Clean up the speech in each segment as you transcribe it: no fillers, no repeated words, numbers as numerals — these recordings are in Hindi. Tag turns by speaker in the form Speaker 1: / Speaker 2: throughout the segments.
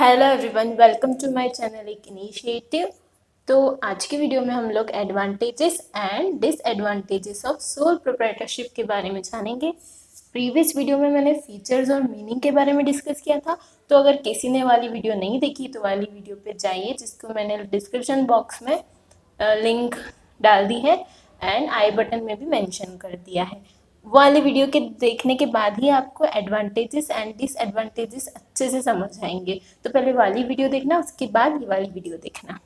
Speaker 1: Hello everyone, welcome to my channel एक इनिशिएटिव। तो आज की वीडियो में हम लोग advantages and disadvantages of sole proprietorship के बारे में जानेंगे। प्रीवियस वीडियो में मैंने फीचर्स और मीनिंग के बारे में डिस्कस किया था, तो अगर किसी ने वाली वीडियो नहीं देखी तो वाली वीडियो पे जाइए, जिसको मैंने डिस्क्रिप्शन बॉक्स में लिंक डाल दी है एंड आई बटन में भी मेंशन कर दिया है। वो वाली वीडियो के देखने के बाद ही आपको एडवांटेजेस एंड डिसएडवांटेजेस अच्छे से समझ आएंगे। तो पहले वाली वीडियो देखना, उसके बाद ये वाली वीडियो देखना।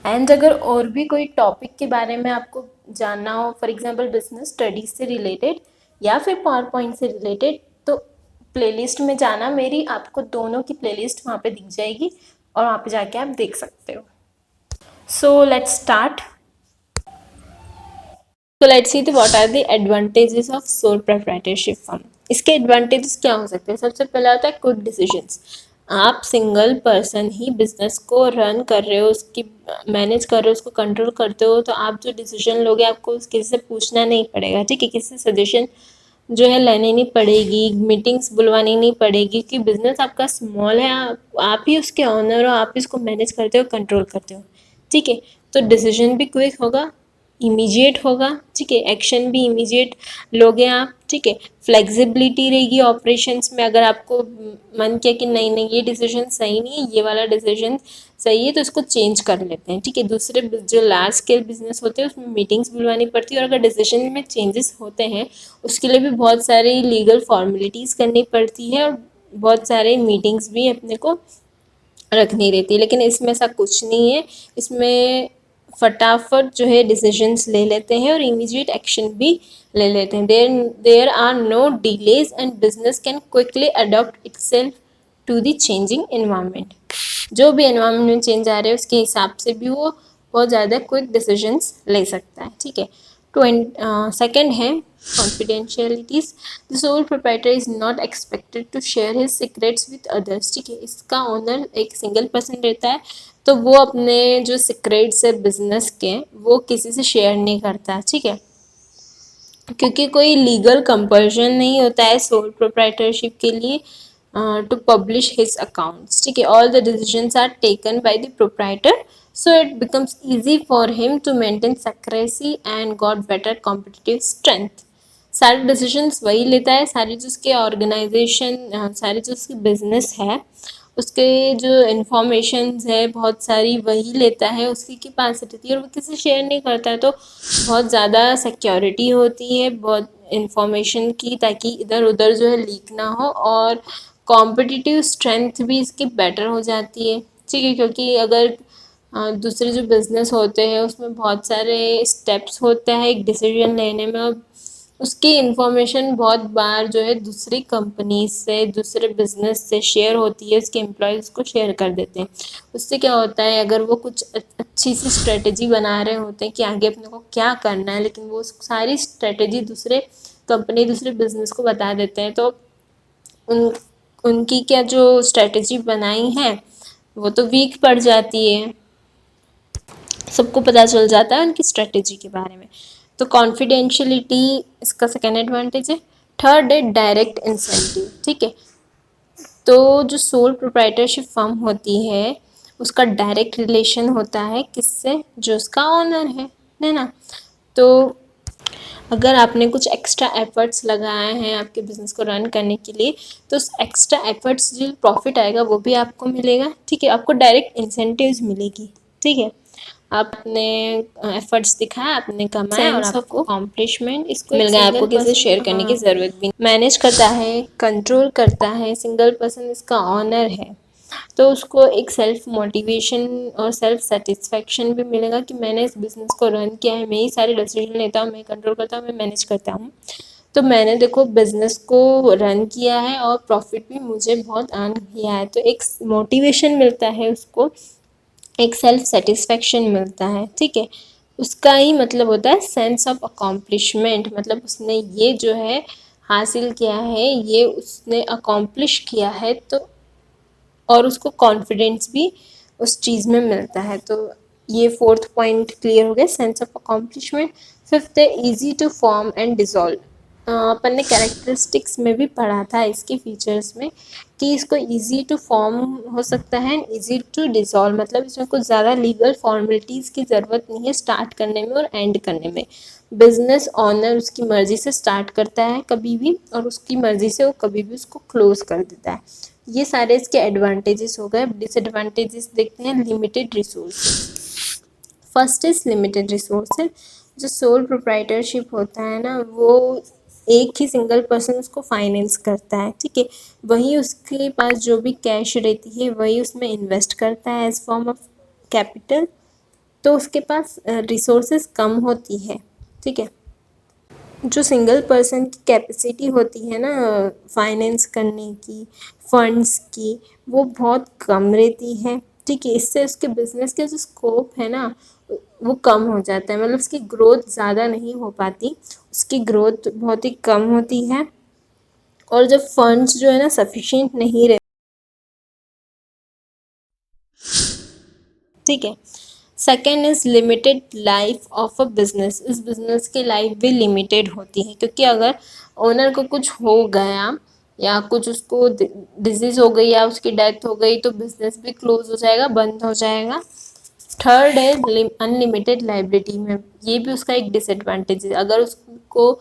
Speaker 1: एंड अगर और भी कोई टॉपिक के बारे में आपको जानना हो, फॉर एग्जांपल बिजनेस स्टडीज से रिलेटेड या फिर पावर पॉइंट से रिलेटेड, तो प्लेलिस्ट में जाना मेरी, आपको दोनों की प्लेलिस्ट वहाँ पे दिख जाएगी और वहाँ पे जाके आप देख सकते हो। So let's start. तो let's see what are the advantages of sole proprietorship firm. इसके एडवांटेजेस क्या हो सकते हैं? सबसे पहला होता है क्विक डिसीजंस। आप सिंगल पर्सन ही बिजनेस को रन कर रहे हो, उसकी मैनेज कर रहे हो, उसको कंट्रोल करते हो, तो आप जो डिसीजन लोगे आपको किसी से पूछना नहीं पड़ेगा, ठीक है? किसी से सजेशन जो है लेनी नहीं पड़ेगी, मीटिंग्स बुलवानी नहीं पड़ेगी, क्योंकि बिजनेस आपका स्मॉल है, आप ही उसके ऑनर हो, आप इसको मैनेज करते हो, कंट्रोल करते हो, ठीक है? तो डिसीजन भी क्विक होगा, इमीडिएट होगा, ठीक है? एक्शन भी इमीडिएट लोगे आप, ठीक है? फ्लेक्सिबिलिटी रहेगी ऑपरेशंस में। अगर आपको मन किया कि नहीं नहीं ये डिसीजन सही नहीं है, ये वाला डिसीजन सही है, तो इसको चेंज कर लेते हैं, ठीक है? दूसरे जो लार्ज स्केल बिजनेस होते हैं उसमें मीटिंग्स बुलवानी पड़ती है, और अगर डिसीजन में चेंजेस होते हैं उसके लिए भी बहुत सारी लीगल फॉर्मेलिटीज़ करनी पड़ती है और बहुत सारे मीटिंग्स भी अपने को रखनी रहती है। लेकिन इसमें ऐसा कुछ नहीं है, इसमें फटाफट जो है डिसीजंस ले लेते हैं और इमीडिएट एक्शन भी ले लेते हैं। There are no delays and business can quickly adopt itself to the changing environment. जो भी एनवायरनमेंट में चेंज आ रहे हैं उसके हिसाब से भी वो बहुत ज़्यादा क्विक डिसीजंस ले सकता है, ठीक है? सेकेंड है confidentialities. The sole proprietor is not expected to share his secrets with others, ठीक है? इसका ओनर एक सिंगल पर्सन रहता है, तो वो अपने जो सीक्रेट्स है बिजनेस के वो किसी से शेयर नहीं करता, ठीक है? क्योंकि कोई लीगल कंपल्शन नहीं होता है सोल प्रोप्राइटरशिप के लिए टू पब्लिश हिज अकाउंट्स, ठीक है? All the decisions are taken by the proprietor, so it becomes easy for him to maintain secrecy and got better competitive strength. सारे डिसीजंस वही लेता है, सारी जो उसके ऑर्गेनाइजेशन, सारी जो उसकी बिजनेस है उसके जो इन्फॉर्मेशन है बहुत सारी वही लेता है, उसकी कैपेसिटी थी, और वो किसी शेयर नहीं करता है, तो बहुत ज़्यादा सिक्योरिटी होती है बहुत इन्फॉर्मेशन की, ताकि इधर उधर जो है लीक ना हो, और कॉम्पिटिटिव स्ट्रेंथ भी इसकी बेटर हो जाती है, ठीक है? क्योंकि अगर दूसरे जो बिज़नेस होते हैं उसमें बहुत सारे स्टेप्स होते हैं एक डिसीजन लेने में, और उसकी इंफॉर्मेशन बहुत बार जो है दूसरी कंपनी से, दूसरे बिजनेस से शेयर होती है, उसके एम्प्लॉयज़ को शेयर कर देते हैं। उससे क्या होता है, अगर वो कुछ अच्छी सी स्ट्रेटजी बना रहे होते हैं कि आगे अपने को क्या करना है, लेकिन वो सारी स्ट्रेटजी दूसरे कंपनी, दूसरे बिजनेस को बता देते हैं, तो उनकी क्या जो स्ट्रेटजी बनाई है वो तो वीक पड़ जाती है, सबको पता चल जाता है उनकी स्ट्रेटजी के बारे में। तो कॉन्फिडेंशियलिटी इसका सेकेंड एडवांटेज है। थर्ड है डायरेक्ट इंसेंटिव, ठीक है? तो जो सोल प्रोप्राइटरशिप फर्म होती है उसका डायरेक्ट रिलेशन होता है किससे? जो उसका ऑनर है ना? तो अगर आपने कुछ एक्स्ट्रा एफर्ट्स लगाए हैं आपके बिजनेस को रन करने के लिए, तो उस एक्स्ट्रा एफर्ट्स जो प्रॉफिट आएगा वो भी आपको मिलेगा, ठीक है? आपको डायरेक्ट इंसेंटिव्स मिलेगी, ठीक है? आपने एफर्ट्स दिखाया, आपने कमाया और आपको अकॉम्प्लिशमेंट इसको मिल गया, आपको किसी शेयर करने की ज़रूरत भी नहीं। मैनेज करता है, कंट्रोल करता है, सिंगल पर्सन इसका ऑनर है, तो उसको एक सेल्फ मोटिवेशन और सेल्फ सेटिस्फेक्शन भी मिलेगा कि मैंने इस बिज़नेस को रन किया है, मैं ही सारे डिसीजन लेता हूँ, मैं कंट्रोल करता हूँ, मैं मैनेज करता हूँ, तो मैंने देखो बिज़नेस को रन किया है और प्रॉफिट भी मुझे बहुत अर्न किया है, तो एक मोटिवेशन मिलता है उसको, एक सेल्फ सेटिस्फेक्शन मिलता है, ठीक है? उसका ही मतलब होता है सेंस ऑफ अकॉम्प्लिशमेंट, मतलब उसने ये जो है हासिल किया है, ये उसने अकॉम्प्लिश किया है, तो और उसको कॉन्फिडेंस भी उस चीज़ में मिलता है। तो ये फोर्थ पॉइंट क्लियर हो गया, सेंस ऑफ अकॉम्प्लिशमेंट। फिफ्थ है easy to form and dissolve. अपन ने कैरेक्टरिस्टिक्स में भी पढ़ा था इसके फीचर्स में कि इसको इजी टू फॉर्म हो सकता है एंड इजी टू डिसॉल्व, मतलब इसमें कुछ ज़्यादा लीगल फॉर्मेलिटीज़ की ज़रूरत नहीं है स्टार्ट करने में और एंड करने में। बिजनेस ऑनर उसकी मर्ज़ी से स्टार्ट करता है कभी भी और उसकी मर्ज़ी से वो कभी भी उसको क्लोज़ कर देता है। ये सारे इसके एडवांटेजेस हो गए। डिसएडवांटेजेस देखते हैं। Limited resource. First is limited resources. जो सोल प्रोप्राइटरशिप होता है ना, वो एक ही सिंगल पर्सन उसको फाइनेंस करता है, ठीक है। वही उसके पास जो भी कैश रहती है वही उसमें इन्वेस्ट करता है एज फॉर्म ऑफ कैपिटल, तो उसके पास रिसोर्सेज कम होती है, ठीक है। जो सिंगल पर्सन की कैपेसिटी होती है ना फाइनेंस करने की, फंड्स की, वो बहुत कम रहती है, ठीक है। इससे उसके बिजनेस के जो स्कोप है ना वो कम हो जाता है, मतलब उसकी ग्रोथ ज़्यादा नहीं हो पाती, उसकी ग्रोथ बहुत ही कम होती है। और जब फंड्स जो है ना सफिशिएंट नहीं रहते, ठीक है। Second is limited life of a business. इस बिजनेस की लाइफ भी लिमिटेड होती है, क्योंकि अगर ओनर को कुछ हो गया या कुछ उसको डिजीज हो गई या उसकी डेथ हो गई तो बिजनेस भी क्लोज हो जाएगा, बंद हो जाएगा। थर्ड है अनलिमिटेड लाइबिलिटी में, ये भी उसका एक डिसएडवांटेज है। अगर उसको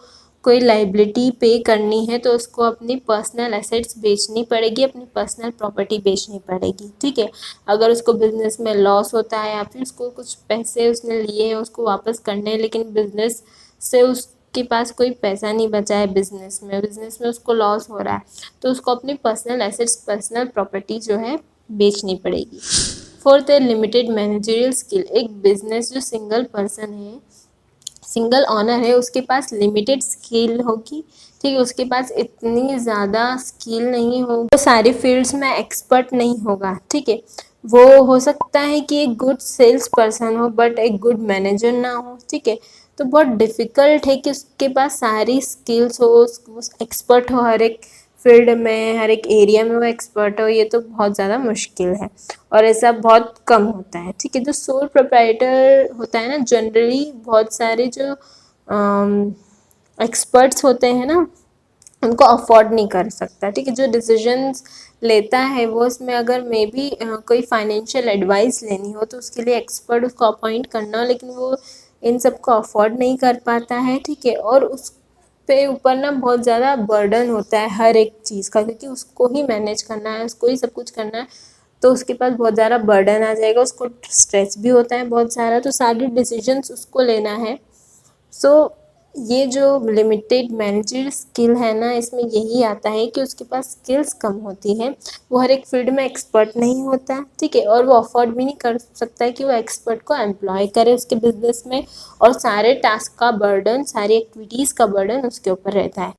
Speaker 1: कोई लाइबिलिटी पे करनी है तो उसको अपनी पर्सनल एसेट्स बेचनी पड़ेगी, अपनी पर्सनल प्रॉपर्टी बेचनी पड़ेगी, ठीक है। अगर उसको बिजनेस में लॉस होता है या फिर उसको कुछ पैसे उसने लिए हैं उसको वापस करने हैं, लेकिन बिजनेस से उसके पास कोई पैसा नहीं बचा है, बिजनेस में उसको लॉस हो रहा है, तो उसको अपनी पर्सनल एसेट्स, पर्सनल प्रॉपर्टी जो है बेचनी पड़ेगी। फोर्थ है लिमिटेड मैनेजरियल स्किल। एक बिजनेस जो सिंगल पर्सन है, सिंगल ऑनर है, उसके पास लिमिटेड स्किल होगी, ठीक है। उसके पास इतनी ज़्यादा स्किल नहीं होगी, वो सारी फील्ड्स में एक्सपर्ट नहीं होगा, ठीक है। वो हो सकता है कि एक गुड सेल्स पर्सन हो बट एक गुड मैनेजर ना हो, ठीक है। तो बहुत डिफ़िकल्ट है कि उसके पास सारी स्किल्स हो, वो एक्सपर्ट हो हर एक फील्ड में, हर एक एरिया में वो एक्सपर्ट हो, ये तो बहुत ज़्यादा मुश्किल है और ऐसा बहुत कम होता है, ठीक है। जो सोल प्रोप्राइटर होता है ना, जनरली बहुत सारे जो एक्सपर्ट्स होते हैं ना उनको अफोर्ड नहीं कर सकता, ठीक है। जो डिसीजंस लेता है वो उसमें अगर मे बी कोई फाइनेंशियल एडवाइस लेनी हो तो उसके लिए एक्सपर्ट उसको अपॉइंट करना हो, लेकिन वो इन सब को अफोर्ड नहीं कर पाता है, ठीक है। और उस पे ऊपर ना बहुत ज़्यादा बर्डन होता है हर एक चीज़ का, क्योंकि उसको ही मैनेज करना है, उसको ही सब कुछ करना है, तो उसके पास बहुत ज़्यादा बर्डन आ जाएगा, उसको स्ट्रेस भी होता है बहुत सारा, तो सारे डिसीजंस उसको लेना है। सो ये जो लिमिटेड मैनेजर स्किल है ना, इसमें यही आता है कि उसके पास स्किल्स कम होती हैं, वो हर एक फील्ड में एक्सपर्ट नहीं होता, ठीक है। और वो अफोर्ड भी नहीं कर सकता है कि वो एक्सपर्ट को एम्प्लॉय करे उसके बिजनेस में, और सारे टास्क का बर्डन, सारी एक्टिविटीज़ का बर्डन उसके ऊपर रहता है।